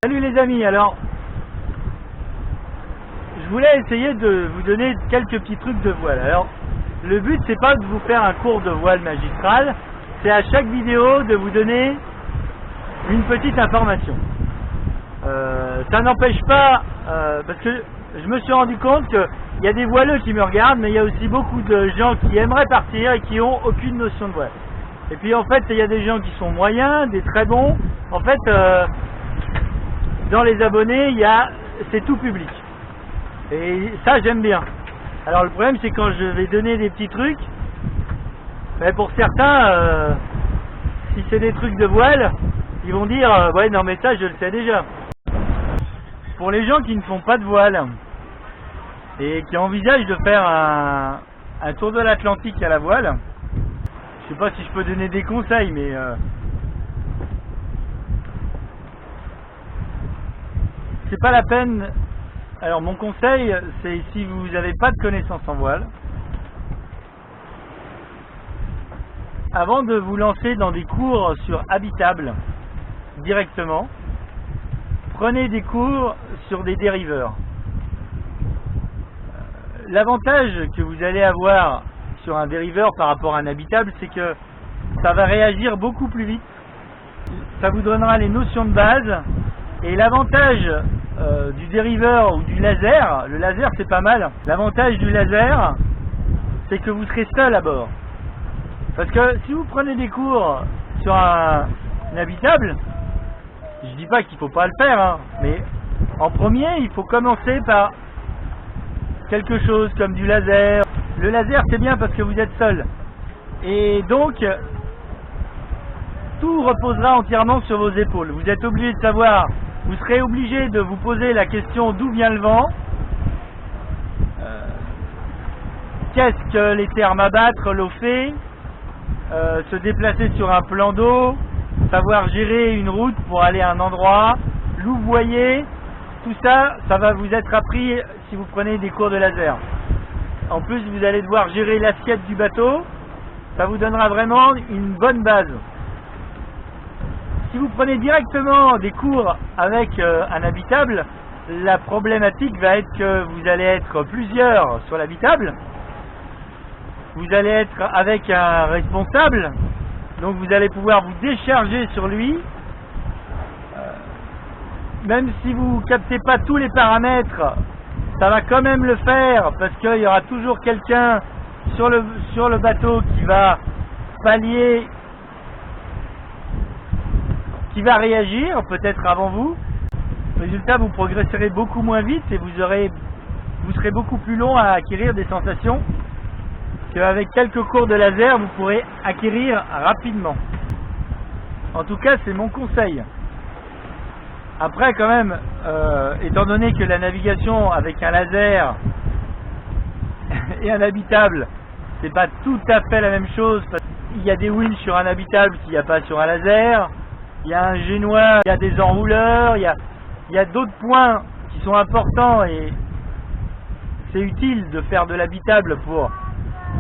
Salut les amis, alors je voulais essayer de vous donner quelques petits trucs de voile. Alors le but c'est pas de vous faire un cours de voile magistral, c'est à chaque vidéo de vous donner une petite information. Ça n'empêche pas, parce que je me suis rendu compte qu'il y a des voileux qui me regardent, mais il y a aussi beaucoup de gens qui aimeraient partir et qui ont aucune notion de voile. Et puis en fait il y a des gens qui sont moyens, des très bons. En fait dans les abonnés, c'est tout public. Et ça, j'aime bien. Alors le problème, c'est quand je vais donner des petits trucs, pour certains, si c'est des trucs de voile, ils vont dire ouais, non, mais ça, je le sais déjà. Pour les gens qui ne font pas de voile et qui envisagent de faire un tour de l'Atlantique à la voile, je sais pas si je peux donner des conseils, mais c'est pas la peine. Alors mon conseil, c'est si vous n'avez pas de connaissances en voile, avant de vous lancer dans des cours sur habitable directement, prenez des cours sur des dériveurs. L'avantage que vous allez avoir sur un dériveur par rapport à un habitable, c'est que ça va réagir beaucoup plus vite. Ça vous donnera les notions de base. Et l'avantage du dériveur ou du laser, le laser c'est pas mal, l'avantage du laser c'est que vous serez seul à bord. Parce que si vous prenez des cours sur un habitable, je dis pas qu'il faut pas le faire, hein, mais en premier il faut commencer par quelque chose comme du laser. Le laser c'est bien parce que vous êtes seul. Et donc tout reposera entièrement sur vos épaules. Vous êtes obligé de savoir. Vous serez obligé de vous poser la question d'où vient le vent, qu'est-ce que les termes abattre, l'eau fait, se déplacer sur un plan d'eau, savoir gérer une route pour aller à un endroit, louvoyer, tout ça, ça va vous être appris si vous prenez des cours de laser. En plus, vous allez devoir gérer l'assiette du bateau, ça vous donnera vraiment une bonne base. Si vous prenez directement des cours avec un habitable, la problématique va être que vous allez être plusieurs sur l'habitable, vous allez être avec un responsable, donc vous allez pouvoir vous décharger sur lui, même si vous ne captez pas tous les paramètres, ça va quand même le faire, parce qu'il y aura toujours quelqu'un sur le bateau qui va pallier, qui va réagir peut-être avant vous. Résultat, vous progresserez beaucoup moins vite et vous serez beaucoup plus long à acquérir des sensations qu'avec quelques cours de laser vous pourrez acquérir rapidement. En tout cas, c'est mon conseil. Après, quand même, étant donné que la navigation avec un laser et un habitable, c'est pas tout à fait la même chose. Il y a des winches sur un habitable qu'il n'y a pas sur un laser. Il y a un génois, il y a des enrouleurs, il y a d'autres points qui sont importants et c'est utile de faire de l'habitable pour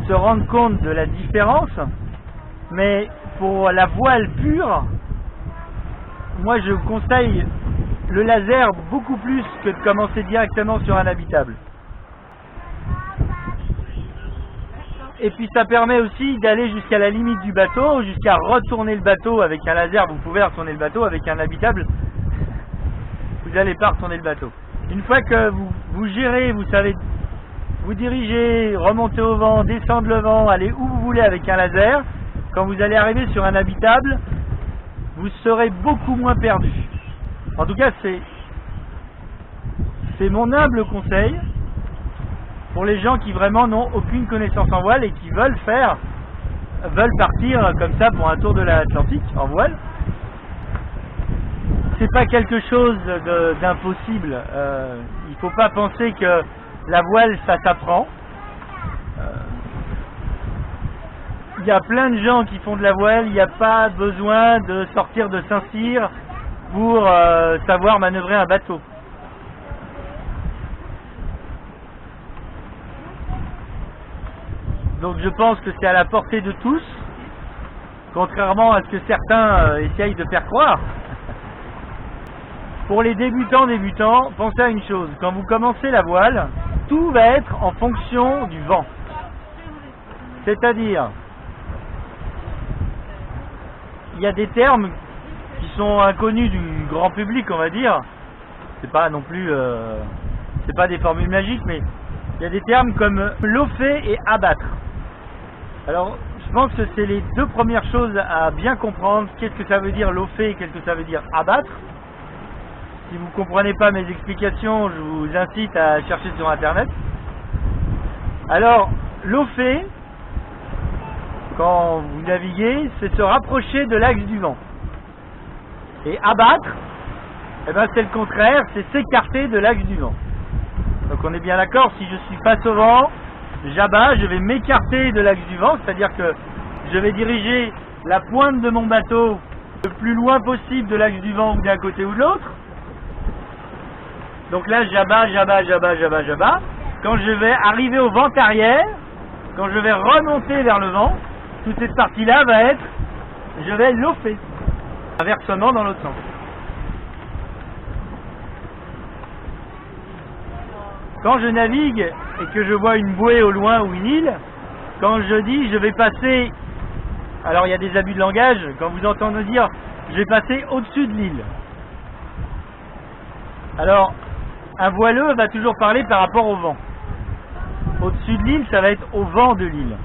se rendre compte de la différence. Mais pour la voile pure, moi je conseille le laser beaucoup plus que de commencer directement sur un habitable. Et puis ça permet aussi d'aller jusqu'à la limite du bateau, jusqu'à retourner le bateau avec un laser. Vous pouvez retourner le bateau avec un habitable, vous n'allez pas retourner le bateau. Une fois que vous gérez, vous savez vous diriger, remonter au vent, descendre le vent, aller où vous voulez avec un laser, quand vous allez arriver sur un habitable, vous serez beaucoup moins perdu. En tout cas, c'est mon humble conseil pour les gens qui vraiment n'ont aucune connaissance en voile et qui veulent partir comme ça pour un tour de l'Atlantique en voile. C'est pas quelque chose d'impossible. Il faut pas penser que la voile ça s'apprend. Il y a plein de gens qui font de la voile, il n'y a pas besoin de sortir de Saint-Cyr pour savoir manœuvrer un bateau. Donc je pense que c'est à la portée de tous, contrairement à ce que certains essayent de faire croire. pour les débutants, pensez à une chose. Quand vous commencez la voile, tout va être en fonction du vent. C'est-à-dire, il y a des termes qui sont inconnus du grand public, on va dire. C'est pas non plus, c'est pas des formules magiques, mais il y a des termes comme lofer et abattre. Alors, je pense que c'est les deux premières choses à bien comprendre. Qu'est-ce que ça veut dire lofer et qu'est-ce que ça veut dire abattre. Si vous ne comprenez pas mes explications, je vous incite à chercher sur Internet. Alors, lofer, quand vous naviguez, c'est se rapprocher de l'axe du vent. Et abattre, eh ben, c'est le contraire, c'est s'écarter de l'axe du vent. Donc on est bien d'accord, si je suis face au vent, j'abats, je vais m'écarter de l'axe du vent, c'est-à-dire que je vais diriger la pointe de mon bateau le plus loin possible de l'axe du vent ou d'un côté ou de l'autre. Donc là, j'abats. Quand je vais arriver au vent arrière, quand je vais remonter vers le vent, toute cette partie-là va être, je vais lofer, inversement dans l'autre sens. Quand je navigue et que je vois une bouée au loin ou une île, quand je dis je vais passer, alors il y a des abus de langage, quand vous entendez dire je vais passer au-dessus de l'île. Alors, un voileux va toujours parler par rapport au vent. Au-dessus de l'île, ça va être au vent de l'île.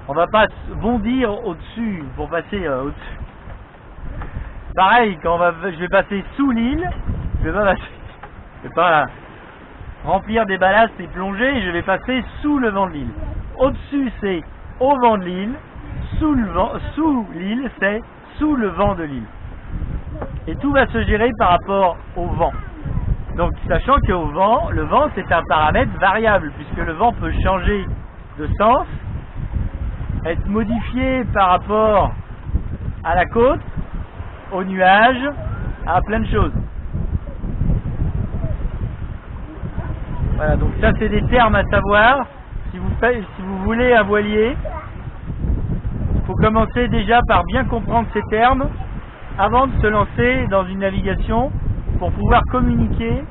On va pas bondir au-dessus pour passer au-dessus. Pareil, quand je vais passer sous l'île, je vais pas remplir des ballasts et plonger, je vais passer sous le vent de l'île. Au-dessus, c'est au vent de l'île. Sous l'île, c'est sous le vent de l'île. Et tout va se gérer par rapport au vent. Donc, sachant que le vent, c'est un paramètre variable, puisque le vent peut changer de sens, être modifié par rapport à la côte, aux nuages, à plein de choses. Voilà, donc ça c'est des termes à savoir. Si vous voulez un voilier, il faut commencer déjà par bien comprendre ces termes avant de se lancer dans une navigation pour pouvoir communiquer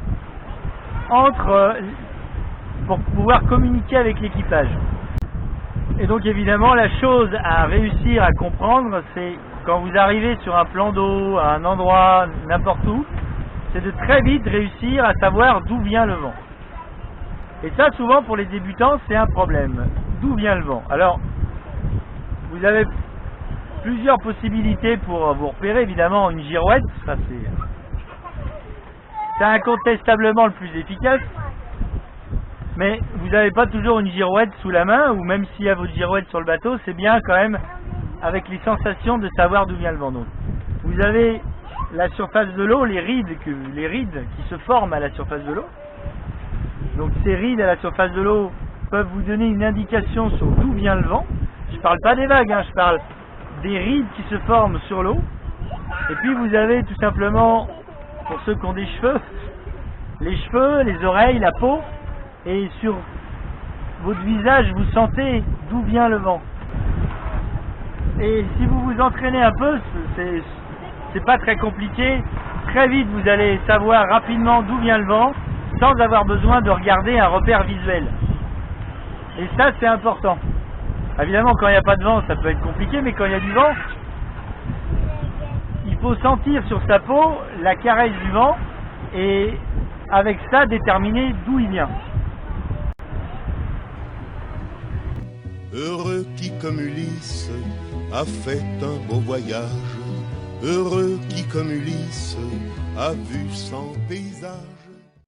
avec l'équipage. Et donc évidemment la chose à réussir à comprendre, c'est quand vous arrivez sur un plan d'eau, à un endroit, n'importe où, c'est de très vite réussir à savoir d'où vient le vent. Et ça, souvent, pour les débutants, c'est un problème. D'où vient le vent? Alors, vous avez plusieurs possibilités pour vous repérer. Évidemment, une girouette, ça c'est incontestablement le plus efficace. Mais vous n'avez pas toujours une girouette sous la main, ou même s'il y a votre girouette sur le bateau, c'est bien quand même, avec les sensations, de savoir d'où vient le vent. Donc, vous avez la surface de l'eau, les rides qui se forment à la surface de l'eau. Donc ces rides à la surface de l'eau peuvent vous donner une indication sur d'où vient le vent. Je ne parle pas des vagues, je parle des rides qui se forment sur l'eau. Et puis vous avez tout simplement, pour ceux qui ont des cheveux, les cheveux, les oreilles, la peau. Et sur votre visage, vous sentez d'où vient le vent. Et si vous vous entraînez un peu, c'est pas très compliqué. Très vite, vous allez savoir rapidement d'où vient le vent, sans avoir besoin de regarder un repère visuel. Et ça, c'est important. Évidemment, quand il n'y a pas de vent, ça peut être compliqué, mais quand il y a du vent, il faut sentir sur sa peau la caresse du vent et avec ça, déterminer d'où il vient. Heureux qui comme Ulysse a fait un beau voyage, heureux qui comme Ulysse a vu son paysage.